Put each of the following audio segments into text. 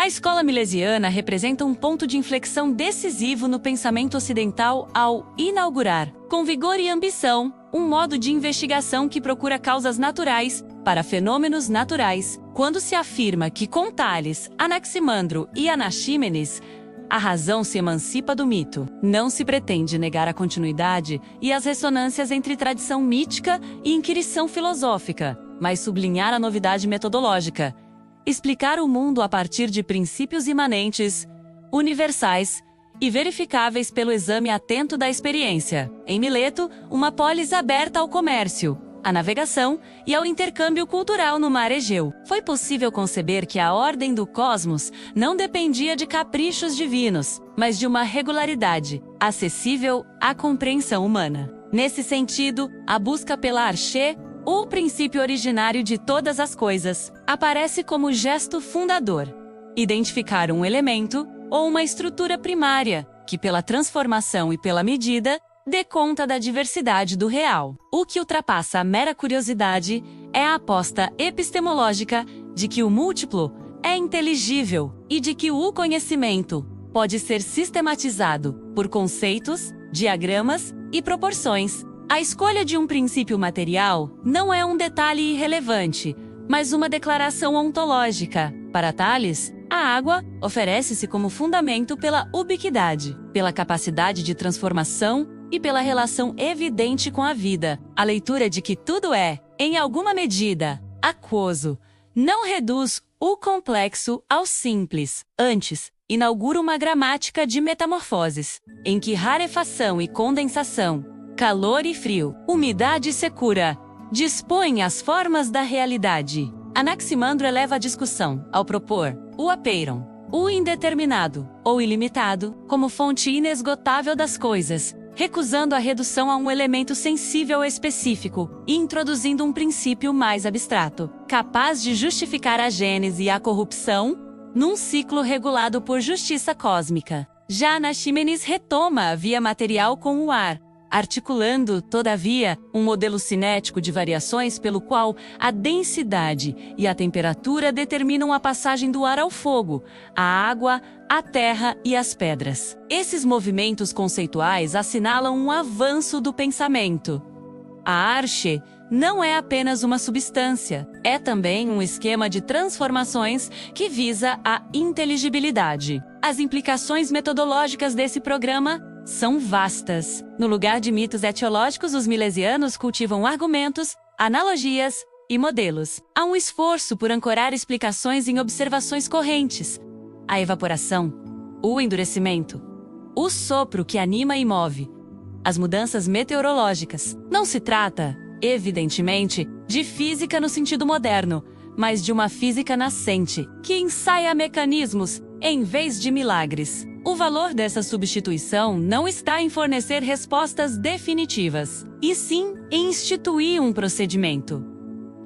A escola milesiana representa um ponto de inflexão decisivo no pensamento ocidental ao inaugurar, com vigor e ambição, um modo de investigação que procura causas naturais para fenômenos naturais, quando se afirma que com Tales, Anaximandro e Anaxímenes, a razão se emancipa do mito. Não se pretende negar a continuidade e as ressonâncias entre tradição mítica e inquirição filosófica, mas sublinhar a novidade metodológica, explicar o mundo a partir de princípios imanentes, universais e verificáveis pelo exame atento da experiência. Em Mileto, uma polis aberta ao comércio, à navegação e ao intercâmbio cultural no mar Egeu. Foi possível conceber que a ordem do cosmos não dependia de caprichos divinos, mas de uma regularidade, acessível à compreensão humana. Nesse sentido, a busca pela archê, o princípio originário de todas as coisas, aparece como gesto fundador. Identificar um elemento ou uma estrutura primária, que pela transformação e pela medida, dê conta da diversidade do real. O que ultrapassa a mera curiosidade é a aposta epistemológica de que o múltiplo é inteligível e de que o conhecimento pode ser sistematizado por conceitos, diagramas e proporções. A escolha de um princípio material não é um detalhe irrelevante, mas uma declaração ontológica. Para Tales, a água oferece-se como fundamento pela ubiquidade, pela capacidade de transformação e pela relação evidente com a vida. A leitura de que tudo é, em alguma medida, aquoso, não reduz o complexo ao simples. Antes, inaugura uma gramática de metamorfoses, em que rarefação e condensação, calor e frio, umidade e secura, dispõem as formas da realidade. Anaximandro eleva a discussão, ao propor o apeiron, o indeterminado ou ilimitado, como fonte inesgotável das coisas, recusando a redução a um elemento sensível específico e introduzindo um princípio mais abstrato, capaz de justificar a gênese e a corrupção num ciclo regulado por justiça cósmica. Já Anaxímenes retoma a via material com o ar, articulando, todavia, um modelo cinético de variações pelo qual a densidade e a temperatura determinam a passagem do ar ao fogo, à água, à terra e às pedras. Esses movimentos conceituais assinalam um avanço do pensamento. A arche não é apenas uma substância, é também um esquema de transformações que visa a inteligibilidade. As implicações metodológicas desse programa são vastas. No lugar de mitos etiológicos, os milesianos cultivam argumentos, analogias e modelos. Há um esforço por ancorar explicações em observações correntes. A evaporação, o endurecimento, o sopro que anima e move, as mudanças meteorológicas. Não se trata, evidentemente, de física no sentido moderno, mas de uma física nascente, que ensaia mecanismos em vez de milagres. O valor dessa substituição não está em fornecer respostas definitivas, e sim em instituir um procedimento.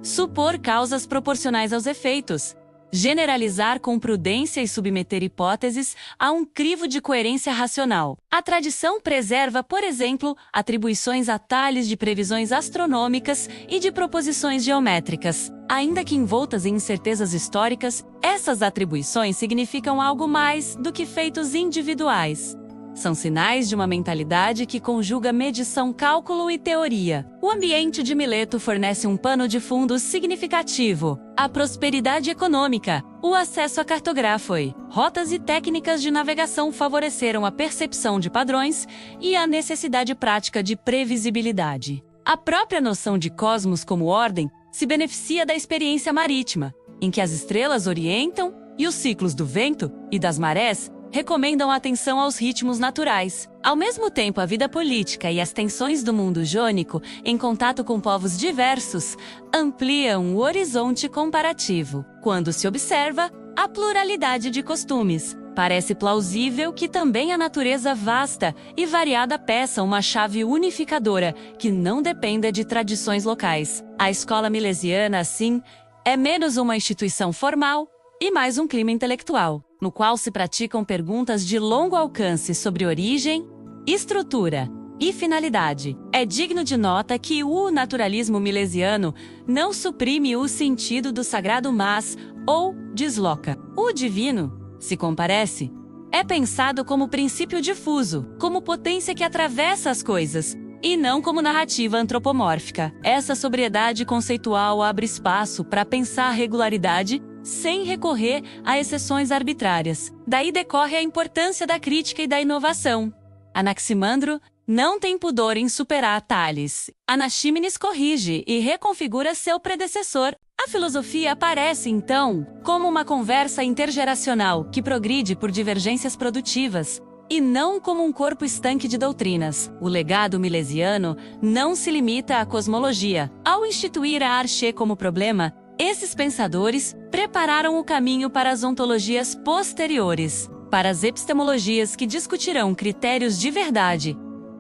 Supor causas proporcionais aos efeitos, generalizar com prudência e submeter hipóteses a um crivo de coerência racional. A tradição preserva, por exemplo, atribuições a Tales de previsões astronômicas e de proposições geométricas. Ainda que envoltas em incertezas históricas, essas atribuições significam algo mais do que feitos individuais. São sinais de uma mentalidade que conjuga medição, cálculo e teoria. O ambiente de Mileto fornece um pano de fundo significativo. A prosperidade econômica, o acesso a cartógrafos, rotas e técnicas de navegação favoreceram a percepção de padrões e a necessidade prática de previsibilidade. A própria noção de cosmos como ordem se beneficia da experiência marítima, em que as estrelas orientam e os ciclos do vento e das marés recomendam atenção aos ritmos naturais. Ao mesmo tempo, a vida política e as tensões do mundo jônico, em contato com povos diversos, ampliam o horizonte comparativo. Quando se observa a pluralidade de costumes, parece plausível que também a natureza vasta e variada peça uma chave unificadora que não dependa de tradições locais. A escola milesiana, assim, é menos uma instituição formal e mais um clima intelectual, no qual se praticam perguntas de longo alcance sobre origem, estrutura e finalidade. É digno de nota que o naturalismo milesiano não suprime o sentido do sagrado, mas ou desloca o divino se comparece, é pensado como princípio difuso, como potência que atravessa as coisas, e não como narrativa antropomórfica. Essa sobriedade conceitual abre espaço para pensar a regularidade sem recorrer a exceções arbitrárias. Daí decorre a importância da crítica e da inovação. Anaximandro não tem pudor em superar Tales. Anaxímenes corrige e reconfigura seu predecessor. A filosofia aparece, então, como uma conversa intergeracional que progride por divergências produtivas, e não como um corpo estanque de doutrinas. O legado milesiano não se limita à cosmologia. Ao instituir a arché como problema, esses pensadores prepararam o caminho para as ontologias posteriores, para as epistemologias que discutirão critérios de verdade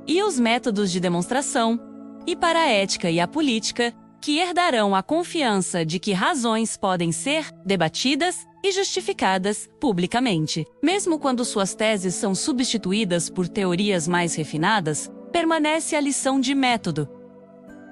e os métodos de demonstração, e para a ética e a política, que herdarão a confiança de que razões podem ser debatidas e justificadas publicamente. Mesmo quando suas teses são substituídas por teorias mais refinadas, permanece a lição de método.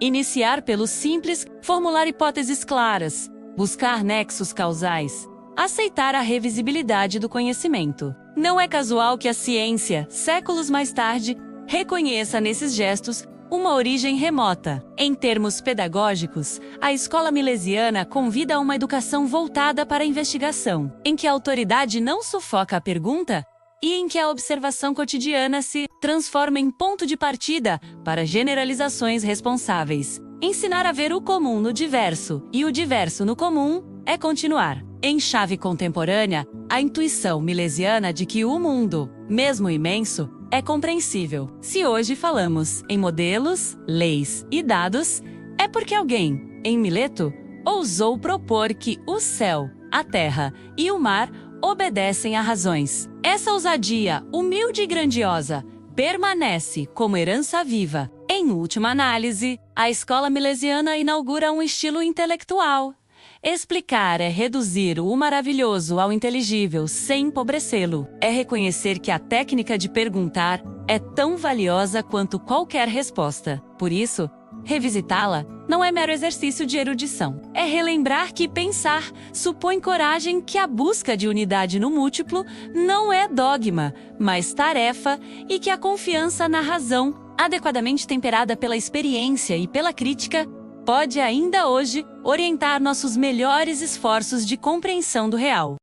Iniciar pelo simples, formular hipóteses claras, buscar nexos causais, aceitar a revisibilidade do conhecimento. Não é casual que a ciência, séculos mais tarde, reconheça nesses gestos uma origem remota. Em termos pedagógicos, a escola milesiana convida a uma educação voltada para a investigação, em que a autoridade não sufoca a pergunta e em que a observação cotidiana se transforma em ponto de partida para generalizações responsáveis. Ensinar a ver o comum no diverso e o diverso no comum é continuar. Em chave contemporânea, a intuição milesiana de que o mundo, mesmo imenso, é compreensível. Se hoje falamos em modelos, leis e dados, é porque alguém, em Mileto, ousou propor que o céu, a terra e o mar obedecem a razões. Essa ousadia, humilde e grandiosa, permanece como herança viva. Em última análise, a escola milesiana inaugura um estilo intelectual. Explicar é reduzir o maravilhoso ao inteligível sem empobrecê-lo. É reconhecer que a técnica de perguntar é tão valiosa quanto qualquer resposta. Por isso, revisitá-la não é mero exercício de erudição. É relembrar que pensar supõe coragem, que a busca de unidade no múltiplo não é dogma, mas tarefa, e que a confiança na razão, adequadamente temperada pela experiência e pela crítica, pode ainda hoje orientar nossos melhores esforços de compreensão do real.